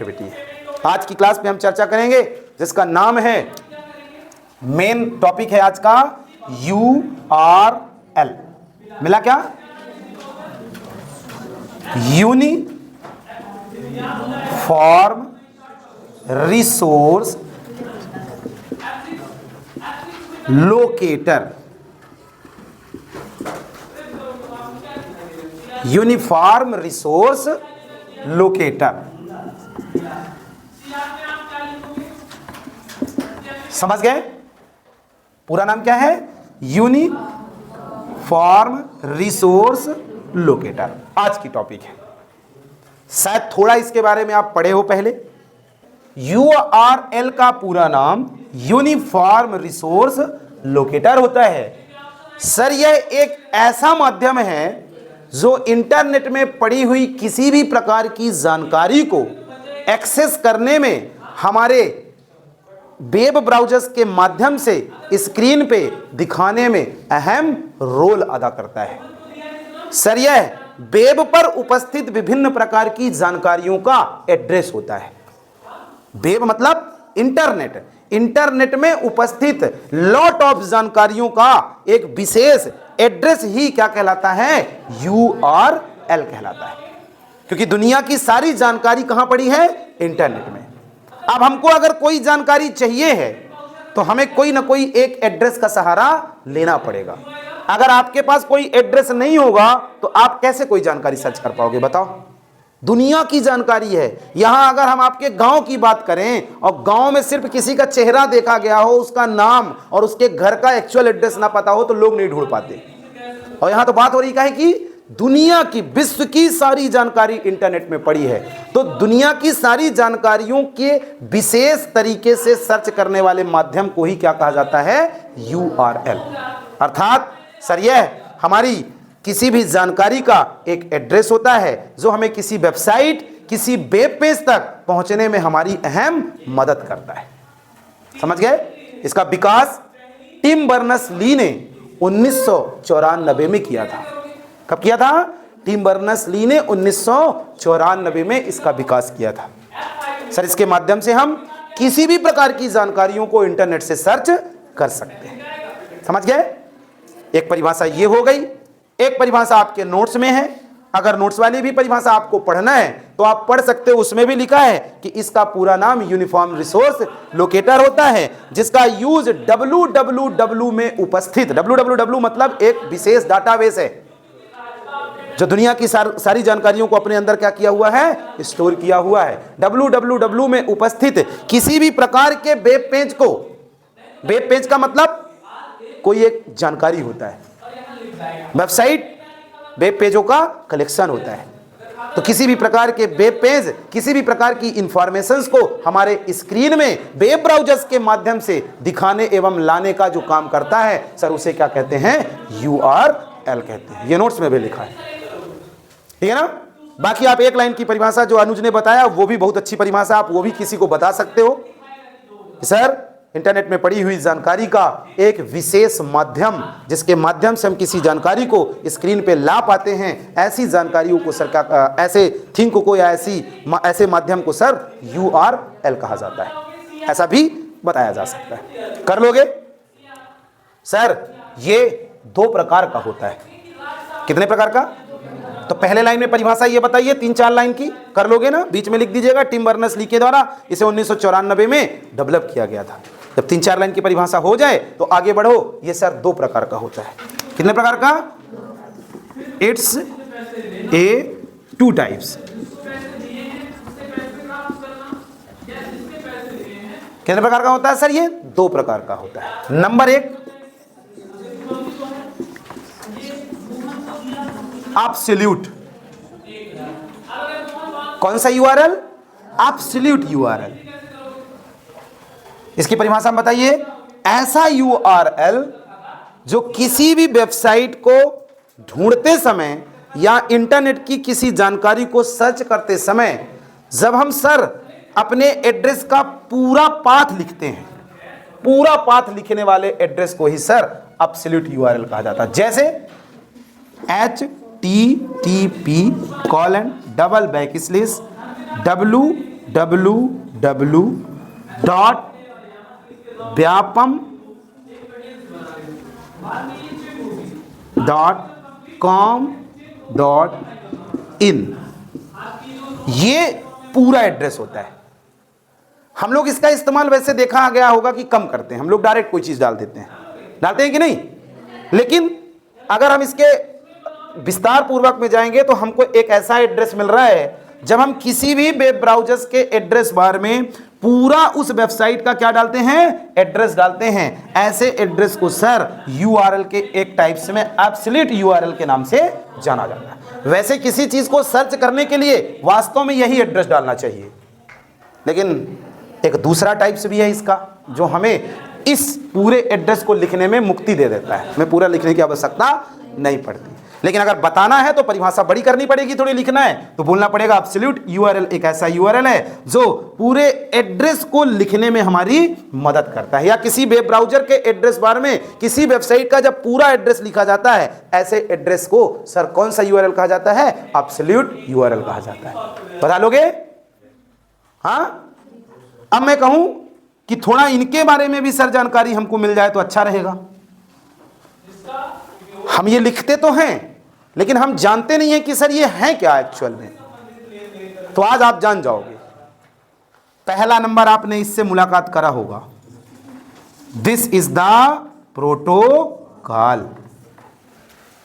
Activity है। आज की क्लास में हम चर्चा करेंगे जिसका नाम है, मेन टॉपिक है आज का URL। मिला क्या? Uniform resource locator. Uniform resource locator, समझ गए? पूरा नाम क्या है? यूनिफॉर्म रिसोर्स लोकेटर आज की टॉपिक है। शायद थोड़ा इसके बारे में आप पढ़े हो पहले। URL का पूरा नाम यूनिफॉर्म रिसोर्स लोकेटर होता है। सर, यह एक ऐसा माध्यम है जो इंटरनेट में पड़ी हुई किसी भी प्रकार की जानकारी को एक्सेस करने में हमारे वेब ब्राउज़र्स के माध्यम से स्क्रीन पे दिखाने में अहम रोल अदा करता है। सर, यह वेब पर उपस्थित विभिन्न प्रकार की जानकारियों का एड्रेस होता है। वेब मतलब इंटरनेट। इंटरनेट में उपस्थित लॉट ऑफ जानकारियों का एक विशेष एड्रेस ही क्या कहलाता है? URL कहलाता है। क्योंकि दुनिया की सारी जानकारी कहां पड़ी है? इंटरनेट में। अब हमको अगर कोई जानकारी चाहिए है तो हमें कोई ना कोई एक एड्रेस का सहारा लेना पड़ेगा। अगर आपके पास कोई एड्रेस नहीं होगा तो आप कैसे कोई जानकारी सर्च कर पाओगे? बताओ। दुनिया की जानकारी है। यहां अगर हम आपके गांव की बात करें और गांव में सिर्फ किसी का चेहरा देखा गया हो, उसका नाम और उसके घर का एक्चुअल एड्रेस ना पता हो तो लोग नहीं ढूंढ पाते। और यहां तो बात हो रही है कि दुनिया की, विश्व की सारी जानकारी इंटरनेट में पड़ी है। तो दुनिया की सारी जानकारियों के विशेष तरीके से सर्च करने वाले माध्यम को ही क्या कहा जाता है? URL। अर्थात सर, यह हमारी किसी भी जानकारी का एक एड्रेस होता है जो हमें किसी वेबसाइट, किसी वेब पेज तक पहुंचने में हमारी अहम मदद करता है। समझ गए? इसका विकास टिम बर्नर्स-ली ने 1994 में किया था। कब किया था? टिम बर्नर्स-ली ने 1994 में इसका विकास किया था। सर, इसके माध्यम से हम किसी भी प्रकार की जानकारियों को इंटरनेट से सर्च कर सकते हैं। समझ गए? एक परिभाषा ये हो गई। एक परिभाषा आपके नोट्स में है। अगर नोट्स वाली भी परिभाषा आपको पढ़ना है तो आप पढ़ सकते हो। उसमें भी लिखा है कि इसका पूरा नाम यूनिफॉर्म रिसोर्स लोकेटर होता है, जिसका यूज www में उपस्थित, www मतलब एक विशेष डाटाबेस है जो दुनिया की सारी जानकारियों को अपने अंदर क्या किया हुआ है? स्टोर किया हुआ है। www में उपस्थित किसी भी प्रकार के वेब पेज को, वेब पेज का मतलब कोई एक जानकारी होता है। वेबसाइट वेब पेजों का कलेक्शन होता है। तो किसी भी प्रकार के वेब पेज, किसी भी प्रकार की इंफॉर्मेशंस को हमारे स्क्रीन में वेब ब्राउज़र्स के माध्यम से दिखाने एवं लाने का जो काम करता है, सर उसे क्या कहते हैं? URL कहते हैं। ये नोट्स में भी लिखा है, ठीक है ना? बाकी आप एक लाइन की परिभाषा जो अनुज ने बताया वो भी बहुत अच्छी परिभाषा, आप वो भी किसी को बता सकते हो। सर, इंटरनेट में पड़ी हुई जानकारी का एक विशेष माध्यम, जिसके माध्यम से हम किसी जानकारी को स्क्रीन पे ला पाते हैं, ऐसी जानकारियों को सर ऐसे थिंक को या ऐसे माध्यम को सर URL कहा जाता है। ऐसा भी बताया जा सकता है। कर लोगे? सर, ये 2 प्रकार का होता है। कितने प्रकार का? तो पहले लाइन में परिभाषा ये बताइए, 3-4 लाइन की कर लोगे ना? बीच में लिख दीजिएगा, टिम बर्नर्स-ली के द्वारा इसे 1994 में डेवलप किया गया था। जब 3-4 लाइन की परिभाषा हो जाए तो आगे बढ़ो। ये सर 2 प्रकार का होता है। कितने प्रकार का? It's a 2 types. कितने प्रकार का होता है सर? ये 2 प्रकार का होता है। Number 1, absolute. कौन सा URL? Absolute URL। इसकी परिभाषा बताइए। ऐसा URL जो किसी भी वेबसाइट को ढूंढते समय या इंटरनेट की किसी जानकारी को सर्च करते समय जब हम सर अपने एड्रेस का पूरा पाथ लिखते हैं, पूरा पाथ लिखने वाले एड्रेस को ही सर एब्सोल्यूट URL कहा जाता है। जैसे http:// www.vyapam.com.in, ये पूरा एड्रेस होता है। हम लोग इसका इस्तेमाल वैसे देखा गया होगा कि कम करते हैं, हम लोग डायरेक्ट कोई चीज डालते हैं कि नहीं, लेकिन अगर हम इसके विस्तार पूर्वक में जाएंगे तो हमको एक ऐसा एड्रेस मिल रहा है, जब हम किसी भी वेब ब्राउज़र्स के एड्रेस बार में पूरा उस वेबसाइट का क्या डालते हैं, एड्रेस डालते हैं। ऐसे एड्रेस को सर यूआरएल के एक टाइप से में एब्सोल्यूट यूआरएल के नाम से जाना जाता है। वैसे किसी चीज को सर्च करने के लिए वास्तव में यही एड्रेस डालना चाहिए, लेकिन एक दूसरा टाइप्स भी है इसका, जो हमें इस पूरे एड्रेस को लिखने में मुक्ति दे देता है, हमें पूरा लिखने की आवश्यकता नहीं पड़ती। लेकिन अगर बताना है तो परिभाषा बड़ी करनी पड़ेगी, थोड़ी लिखना है तो बोलना पड़ेगा एब्सोल्यूट यूआरएल एक ऐसा यूआरएल है जो पूरे एड्रेस को लिखने में हमारी मदद करता है। या किसी वेब ब्राउज़र के एड्रेस बार में किसी वेबसाइट का जब पूरा एड्रेस लिखा जाता है, ऐसे एड्रेस को सर कौन सा यूआरएल कहा जाता है, एब्सोल्यूट यूआरएल कहा जाता है। बता लोगे? हाँ, अब मैं कहूं कि थोड़ा इनके बारे में भी सर जानकारी हमको मिल जाए तो अच्छा रहेगा। हम ये लिखते तो हैं लेकिन हम जानते नहीं हैं कि सर ये है क्या एक्चुअल में, तो आज आप जान जाओगे। पहला नंबर आपने इससे मुलाकात करा होगा, दिस इज द प्रोटोकॉल।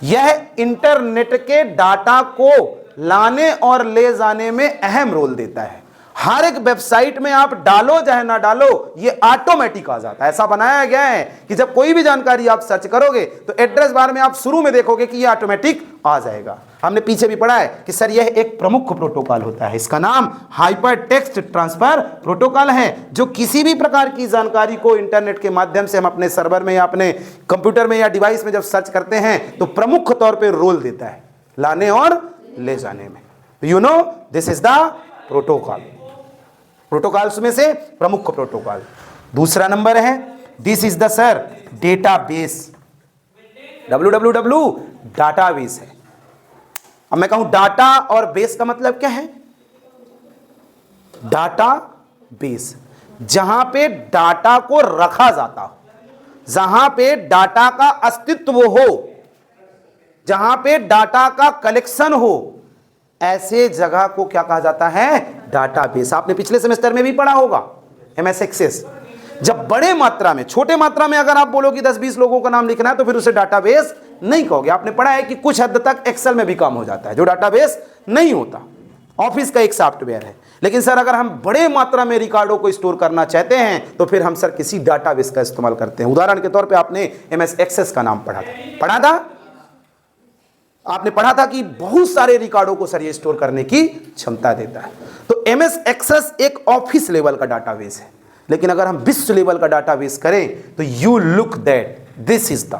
यह इंटरनेट के डाटा को लाने और ले जाने में अहम रोल देता है। हर एक वेबसाइट में आप डालो चाहे ना डालो, ये ऑटोमेटिक आ जाता है। ऐसा बनाया गया है कि जब कोई भी जानकारी आप सर्च करोगे तो एड्रेस बार में आप शुरू में देखोगे कि ये ऑटोमेटिक आ जाएगा। हमने पीछे भी पढ़ा है कि सर यह एक प्रमुख प्रोटोकॉल होता है, इसका नाम हाइपर टेक्स्ट ट्रांसफर प्रोटोकॉल है, जो किसी भी प्रकार की जानकारी को इंटरनेट के माध्यम से हम अपने सर्वर में या अपने कंप्यूटर में या डिवाइस में जब सर्च करते हैं तो प्रमुख तौर पर रोल देता है लाने और ले जाने में। You know this is the protocol, protocols में से प्रमुख प्रोटोकॉल। दूसरा नंबर है this is the sir database. www database है। अब मैं कहूं डाटा और बेस का मतलब क्या है? डाटा बेस, जहां पे डाटा को रखा जाता हो, जहां पे डाटा का अस्तित्व हो, जहां पे डाटा का कलेक्शन हो, ऐसे जगह को क्या कहा जाता है? डाटाबेस। आपने पिछले सेमेस्टर में भी पढ़ा होगा एमएस एक्सेस। जब बड़े मात्रा में, छोटे मात्रा में अगर आप बोलो कि 10-20 लोगों का नाम लिखना है तो फिर उसे डाटाबेस नहीं कहोगे। आपने पढ़ा है कि कुछ हद तक एक्सेल में भी काम हो जाता है, जो डाटाबेस नहीं होता, ऑफिस का एक सॉफ्टवेयर है। लेकिन सर अगर हम बड़े मात्रा में रिकॉर्डों को स्टोर करना चाहते हैं तो फिर हम सर किसी डाटाबेस का इस्तेमाल करते हैं। उदाहरण के तौर पर आपने एमएस एक्सेस का नाम पढ़ा था, आपने पढ़ा था कि बहुत सारे रिकॉर्डों को सर ये स्टोर करने की क्षमता देता है। तो एमएस एक्सेस एक ऑफिस लेवल का डाटाबेस है, लेकिन अगर हम विश्व लेवल का डाटाबेस करें तो you look that this is the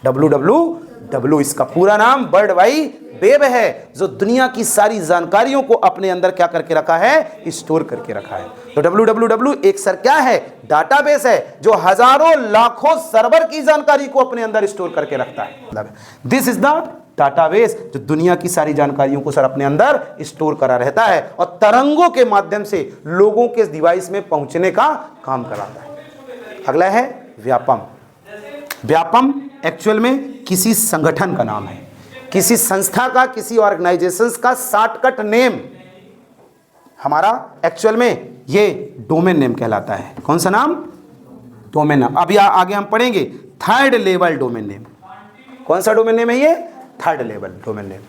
www। इसका पूरा नाम वर्ल्ड वाइड वेब है, जो दुनिया की सारी जानकारियों को अपने अंदर क्या करके रखा है? स्टोर करके रखा है। तो www एक सर क्या है? डाटाबेस है, जो हजारों लाखों सर्वर की जानकारी को अपने अंदर स्टोर करके रखता है। दिस इज द डाटाबेस, जो दुनिया की सारी जानकारियों को सर अपने अंदर स्टोर करा रहता है और तरंगों के माध्यम से लोगों के डिवाइस में पहुंचने का काम कराता है। अगला है व्यापम। व्यापम एक्चुअल में किसी संगठन का नाम है, किसी संस्था का, किसी ऑर्गेनाइजेशन का शॉर्टकट नेम। हमारा एक्चुअल में ये डोमेन नेम कहलाता है। कौन सा नाम? डोमेन नाम। अभी आगे हम पढ़ेंगे थर्ड लेवल डोमेन नेम। कौन सा डोमेन नेम है ये? Third level domain name.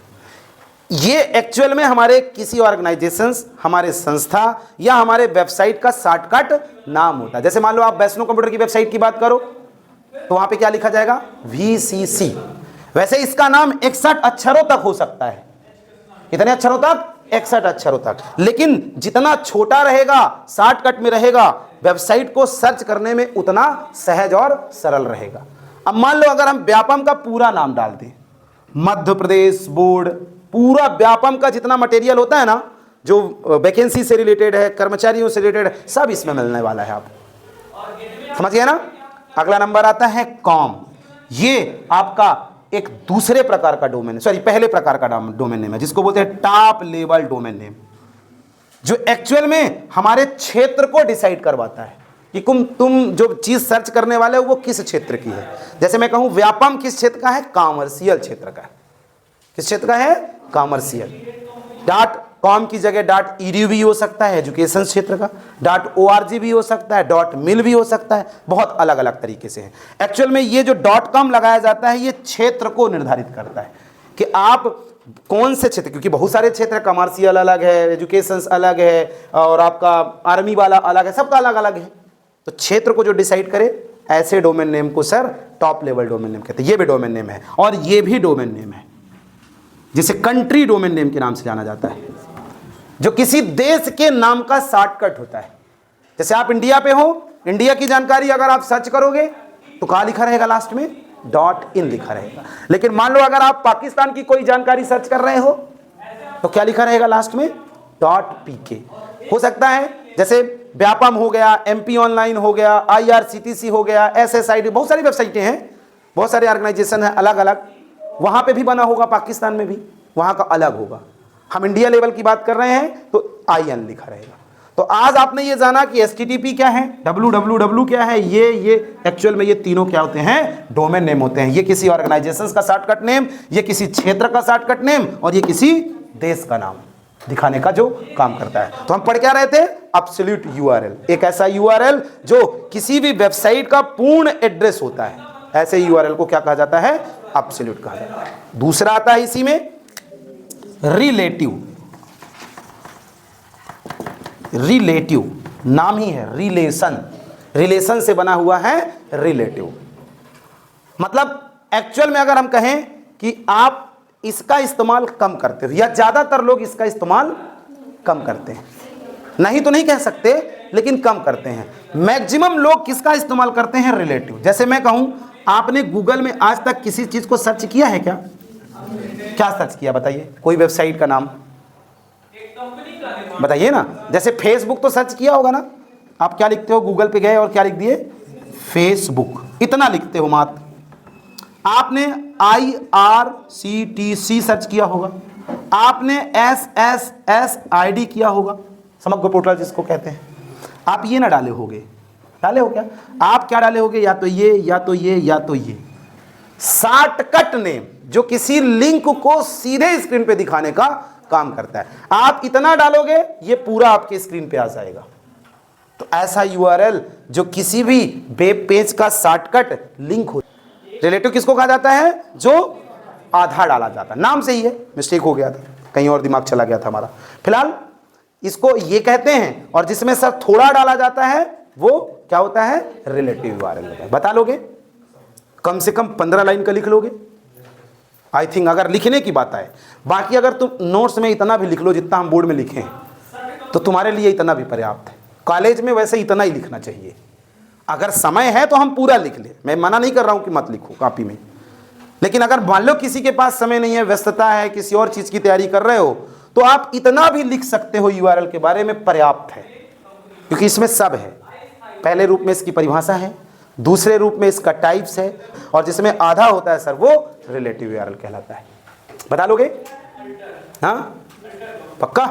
ये एक्चुअल में हमारे किसी ऑर्गेनाइजेशंस, हमारे संस्था या हमारे वेबसाइट का शॉर्टकट नाम होता है। जैसे मान लो आप वैष्णो कंप्यूटर की वेबसाइट की बात करो तो वहां पे क्या लिखा जाएगा? VCC। वैसे इसका नाम 61 अक्षरों तक हो सकता है। कितने अक्षरों तक? 61 अक्षरों तक। लेकिन जितना छोटा रहेगा, शॉर्टकट में रहेगा, वेबसाइट को सर्च करने में उतना सहज और सरल रहेगा। अब मान लो अगर हम व्यापम का पूरा नाम डाल दें, मध्य प्रदेश बोर्ड, पूरा व्यापम का जितना मटेरियल होता है ना, जो वैकेंसी से रिलेटेड है, कर्मचारियों से रिलेटेड है, सब इसमें मिलने वाला है। आप समझ गए ना? अगला नंबर आता है कॉम। ये आपका एक दूसरे प्रकार का डोमेन, सॉरी पहले प्रकार का डोमेन नेम है, जिसको बोलते हैं टॉप लेवल डोमेन नेम। जो एक्चुअल में हमारे क्षेत्र को डिसाइड करवाता है कि तुम जो चीज सर्च करने वाले हो वो किस क्षेत्र की है। जैसे मैं कहूं व्यापम किस क्षेत्र का है, कॉमर्शियल क्षेत्र का। किस क्षेत्र का है, कॉमर्शियल। .com की जगह .edu भी हो सकता है, एजुकेशन क्षेत्र का। .org भी हो सकता है, .mil भी हो सकता है, बहुत अलग अलग तरीके से है। एक्चुअल में ये जो .com लगाया जाता है ये क्षेत्र को निर्धारित करता है कि आप कौन से क्षेत्र, क्योंकि बहुत सारे क्षेत्र, कमर्शियल अलग है, एजुकेशन अलग है, और आपका आर्मी वाला अलग है, सबका अलग अलग है। तो क्षेत्र को जो डिसाइड करे ऐसे डोमेन नेम को sir top level domain name कहते हैं। ये भी डोमेन नेम है और ये भी डोमेन नेम है, जिसे कंट्री डोमेन नेम के नाम से जाना जाता है, जो किसी देश के नाम का शॉर्टकट होता है। जैसे आप इंडिया पे हो, इंडिया की जानकारी अगर आप सर्च करोगे तो कहाँ लिखा रहेगा, लास्ट में .in लिखा रहेगा। लेकिन मान लो अगर आप पाकिस्तान की कोई जानकारी सर्च कर रहे हो तो क्या लिखा रहेगा लास्ट में, .pk। हो सकता है जैसे व्यापम हो गया, MP ऑनलाइन हो गया, IRCTC हो गया, SSID, बहुत सारी वेबसाइटें हैं, बहुत सारे ऑर्गेनाइजेशन हैं अलग अलग, वहां पे भी बना होगा, पाकिस्तान में भी वहां का अलग होगा। हम इंडिया लेवल की बात कर रहे हैं तो IN लिखा रहेगा। तो आज आपने ये जाना कि HTTP क्या है, www क्या है, ये एक्चुअल में ये तीनों क्या होते हैं, डोमेन नेम होते हैं। ये किसी ऑर्गेनाइजेशन का शॉर्टकट नेम, ये किसी क्षेत्र का शॉर्टकट नेम, और ये किसी देश का नाम दिखाने का जो काम करता है। तो हम पढ़ क्या रहे थे, एब्सोल्यूट URL, एक ऐसा URL जो किसी भी वेबसाइट का पूर्ण एड्रेस होता है। ऐसे URL को क्या कहा जाता है, एब्सोल्यूट कहा जाता है। दूसरा आता है इसी में रिलेटिव। रिलेटिव नाम ही है, रिलेशन, रिलेशन से बना हुआ है रिलेटिव। मतलब एक्चुअल में अगर हम कहें कि आप इसका इस्तेमाल कम करते हो, या ज्यादातर लोग इसका इस्तेमाल कम करते हैं, नहीं तो नहीं कह सकते लेकिन कम करते हैं। मैक्सिमम लोग किसका इस्तेमाल करते हैं, रिलेटिव। जैसे मैं कहूं, आपने गूगल में आज तक किसी चीज को सर्च किया है क्या? क्या सर्च किया बताइए, कोई वेबसाइट का नाम बताइए ना। जैसे फेसबुक तो सर्च किया होगा ना, आप क्या लिखते हो, गूगल पे गए और क्या लिख दिए, फेसबुक, इतना लिखते हो मात्र। आपने IRCTC सर्च किया होगा, आपने SSSID किया होगा, समग्र पोर्टल जिसको कहते हैं। आप ये ना डाले होगे, डाले हो क्या? आप क्या डाले होगे, या तो ये, या तो ये, या तो ये। शॉर्टकट नेम जो किसी लिंक को सीधे स्क्रीन पे दिखाने का काम करता है। आप इतना डालोगे ये पूरा आपके स्क्रीन पे आ जाएगा। तो ऐसा URL जो किसी भी वेब पेज का शॉर्टकट लिंक हो। रिलेटिव किसको कहा जाता है, जो आधा डाला जाता है। नाम से ही है, मिस्टेक हो गया था, कहीं और दिमाग चला गया था हमारा। फिलहाल इसको ये कहते हैं, और जिसमें सर थोड़ा डाला जाता है वो क्या होता है, रिलेटिव URL होता है। बता लोगे, कम से कम 15 लाइन का लिख लोगे आई थिंक, अगर लिखने की बात आए। बाकी अगर तुम नोट्स में इतना भी लिख लो जितना हम बोर्ड में लिखे हैं तो तुम्हारे लिए इतना भी पर्याप्त है। कॉलेज में वैसे इतना ही लिखना चाहिए, अगर समय है तो हम पूरा लिख ले। मैं मना नहीं कर रहा हूं कि मत लिखो कॉपी में, लेकिन अगर मान लो किसी के पास समय नहीं है, व्यस्तता है, किसी और चीज की तैयारी कर रहे हो, तो आप इतना भी लिख सकते हो URL के बारे में, पर्याप्त है। क्योंकि इसमें सब है। पहले रूप में इसकी परिभाषा है, दूसरे रूप में इसका टाइप्स है, और जिसमें आधा होता है सर वो रिलेटिव URL कहलाता है। बता लोगे? हाँ, पक्का?